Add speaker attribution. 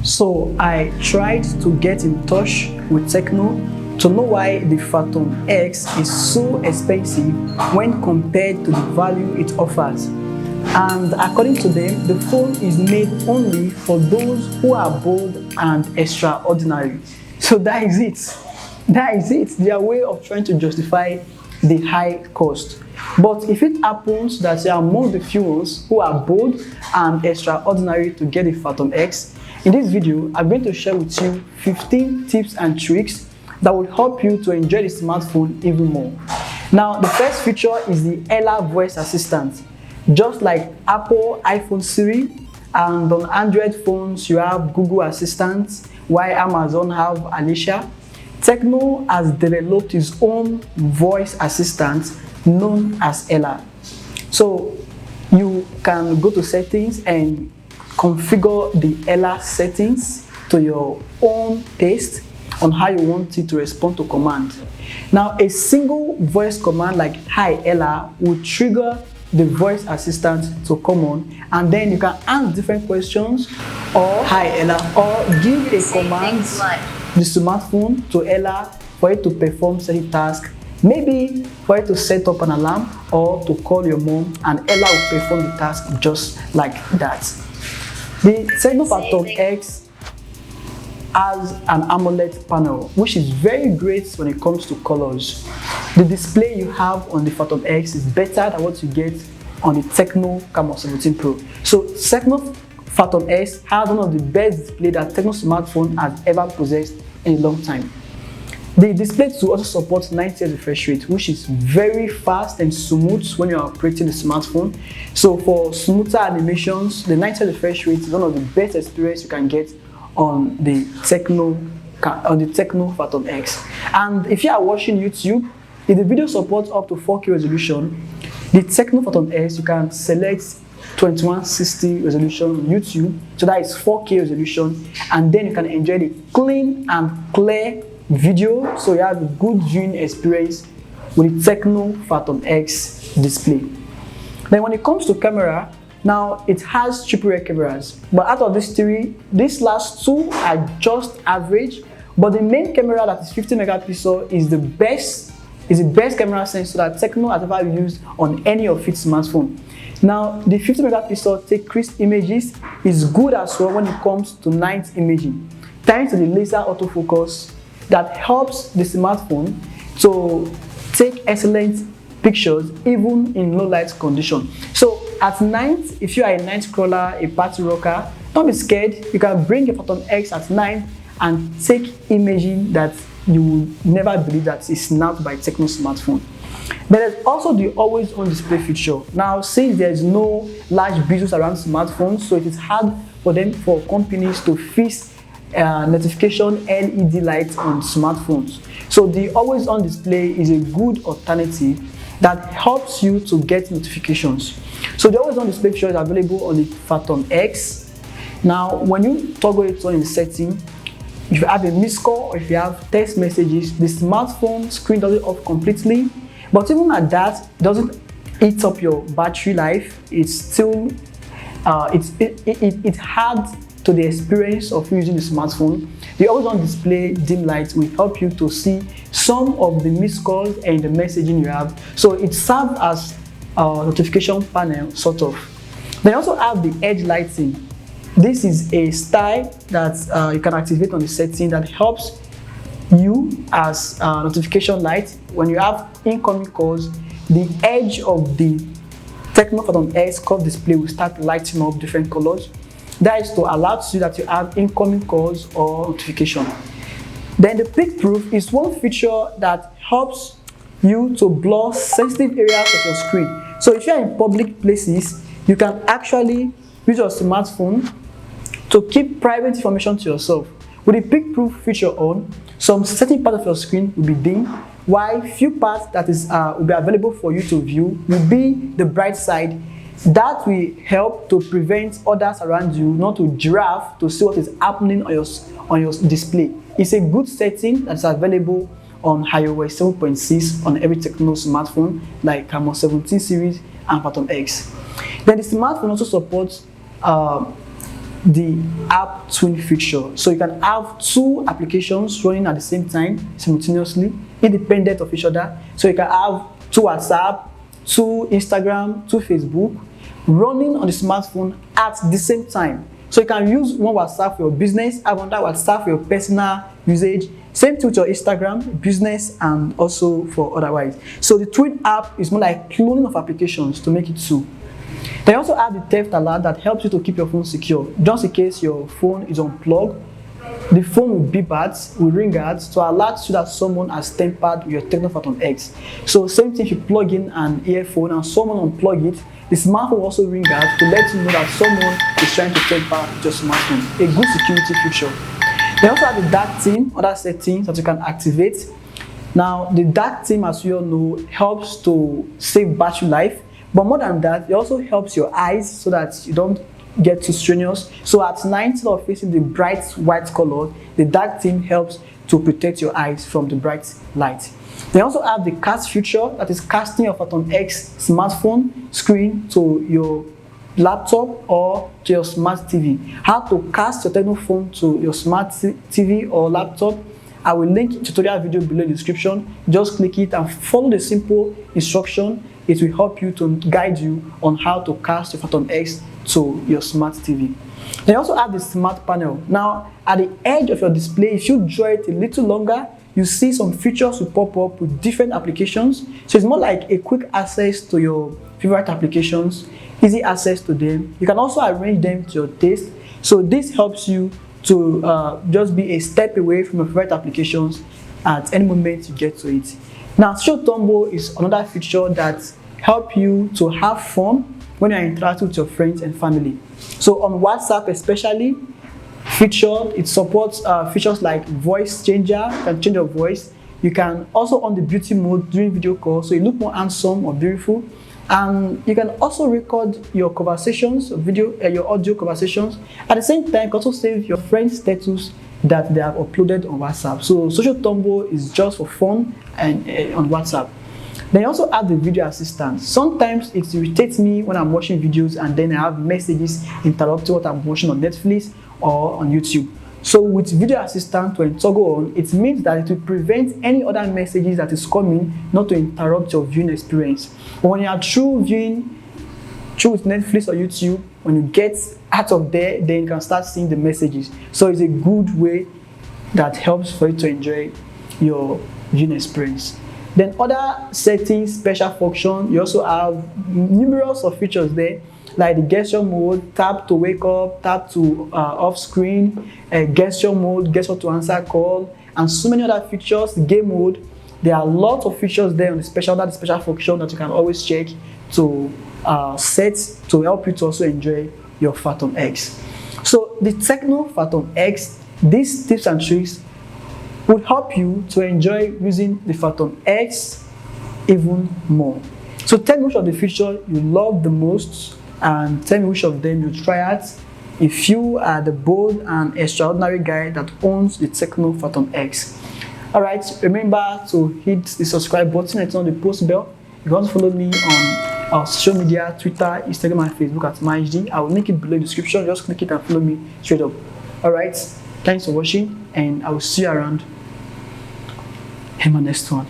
Speaker 1: So I tried to get in touch with Tecno to know why the Phantom X is so expensive when compared to the value it offers. And according to them, the phone is made only for those who are bold and extraordinary. So that is it. That is it. Their way of trying to justify the high cost. But if it happens that you are among the few ones who are bold and extraordinary to get the Phantom X, in this video, I'm going to share with you 15 tips and tricks that will help you to enjoy the smartphone even more. Now, the first feature is the Ella voice assistant. Just like Apple iPhone Siri, and on Android phones you have Google Assistant, while Amazon have Alicia, Tecno has developed its own voice assistant known as Ella. So you can go to settings and configure the Ella settings to your own taste on how you want it to respond to command. Now, a single voice command like "Hi Ella" will trigger the voice assistant to come on, and then you can ask different questions or "Hi Ella" or give a command the smartphone to Ella for it to perform certain tasks, maybe for it to set up an alarm or to call your mom, and Ella will perform the task just like that. The Tecno Phantom X has an AMOLED panel, which is very great when it comes to colors. The display you have on the Phantom X is better than what you get on the Tecno Camon 17 Pro. So Tecno Phantom X has one of the best displays that Tecno smartphone has ever possessed in a long time. The display too also supports 90 Hz refresh rate, which is very fast and smooth when you are operating the smartphone. So for smoother animations, the 90 Hz refresh rate is one of the best experience you can get on the Tecno Phantom X. And if you are watching YouTube, if the video supports up to 4K resolution, the Tecno Phantom X, you can select 2160 resolution on YouTube, so that is 4K resolution, and then you can enjoy the clean and clear video, so you have a good viewing experience with the Tecno Phantom X display. Then when it comes to camera, now it has triple rear cameras, but out of these three, these last two are just average, but the main camera that is 50 megapixel is the best camera sensor that Tecno has ever used on any of its smartphones. Now, the 50 megapixel take crisp images is good as well when it comes to night imaging, thanks to the laser autofocus that helps the smartphone to take excellent pictures even in low light condition. So at night, if you are a night crawler, a party rocker, don't be scared. You can bring your Phantom X at night and take imaging that you will never believe that is snapped by Tecno smartphone. But there's also the always on display feature. Now, since there's no large bezels around smartphones, so it is hard for companies to fix notification LED lights on smartphones. So the always on display is a good alternative that helps you to get notifications. So the always on display feature is available on the Phantom X. Now, when you toggle it on in the setting, if you have a missed call or if you have text messages, the smartphone screen doesn't off completely. But even at that, it doesn't eat up your battery life. It's still it adds to the experience of using the smartphone. The always on display dim light will help you to see some of the missed calls and the messaging you have. So it serves as a notification panel sort of. They also have the edge lighting. This is a style that you can activate on the setting that helps you as a notification light. When you have incoming calls, the edge of the Tecno Phantom X curved display will start lighting up different colors. That is to alert you that you have incoming calls or notification. Then the peak proof is one feature that helps you to blur sensitive areas of your screen. So if you are in public places, you can actually use your smartphone to keep private information to yourself. With the peak proof feature on, some certain part of your screen will be dim, while few parts that will be available for you to view will be the bright side. That will help to prevent others around you not to giraffe to see what is happening on your display. It's a good setting that's available on iOS 7.6 on every Tecno smartphone like Camon 17 series and Phantom X. Then the smartphone also supports the app twin feature. So you can have two applications running at the same time simultaneously, independent of each other. So you can have two WhatsApp, two Instagram, two Facebook running on the smartphone at the same time. So you can use one WhatsApp for your business, have another WhatsApp for your personal usage. Same thing with your Instagram, business, and also for otherwise. So the twin app is more like cloning of applications to make it two. They also have the theft alert that helps you to keep your phone secure. Just in case your phone is unplugged, the phone will beep at, will ring at to alert you that someone has tampered with your Tecno Phantom X. So same thing if you plug in an earphone and someone unplug it, the smartphone will also ring out to let you know that someone is trying to tamper with your smartphone. A good security feature. They also have the dark theme, other settings that you can activate. Now, the dark theme, as you all know, helps to save battery life. But more than that, it also helps your eyes so that you don't get too strenuous. So at night, instead of facing the bright white color, the dark theme helps to protect your eyes from the bright light. They also have the cast feature, that is casting your Phantom X smartphone screen to your laptop or to your smart TV. How to cast your Tecno phone to your smart TV or laptop, I will link a tutorial video below in the description. Just click it and follow the simple instruction. It will help you to guide you on how to cast your Phantom X to your smart TV. They also have the smart panel. Now, at the edge of your display, if you draw it a little longer, you see some features will pop up with different applications. So it's more like a quick access to your favorite applications, easy access to them. You can also arrange them to your taste. So this helps you to just be a step away from your favorite applications at any moment you get to it. Now, Show Tumble is another feature that helps you to have fun when you're interacting with your friends and family. So on WhatsApp especially, it supports features like voice changer. You can change your voice. You can also on the beauty mode during video calls, so you look more handsome or beautiful. And you can also record your conversations, your audio conversations. At the same time, you can also save your friend's status that they have uploaded on WhatsApp. So Social Tumble is just for fun and on WhatsApp. Then you also have the video assistant. Sometimes it irritates me when I'm watching videos and then I have messages interrupting what I'm watching on Netflix or on YouTube. So with video assistant to toggle on, it means that it will prevent any other messages that is coming not to interrupt your viewing experience. But when you are through viewing with Netflix or YouTube, when you get out of there, then you can start seeing the messages. So it's a good way that helps for you to enjoy your viewing experience. Then other settings, special function, you also have numerous of features there, like the gesture mode, tap to wake up, tap to off screen, gesture mode, gesture to answer call, and so many other features, game mode. There are lots of features there on the special function that you can always check to set to help you to also enjoy your Phantom X. So the Tecno Phantom X, these tips and tricks would help you to enjoy using the Phantom X even more. So tell me which of the features you love the most and tell me which of them you try out if you are the bold and extraordinary guy that owns the Tecno Phantom X. Alright, remember to hit the subscribe button and turn on the post bell. If you want to follow me on our social media, Twitter, Instagram and Facebook at MyHD, I will link it below in the description. Just click it and follow me straight up. Alright, thanks for watching and I will see you around in my next one.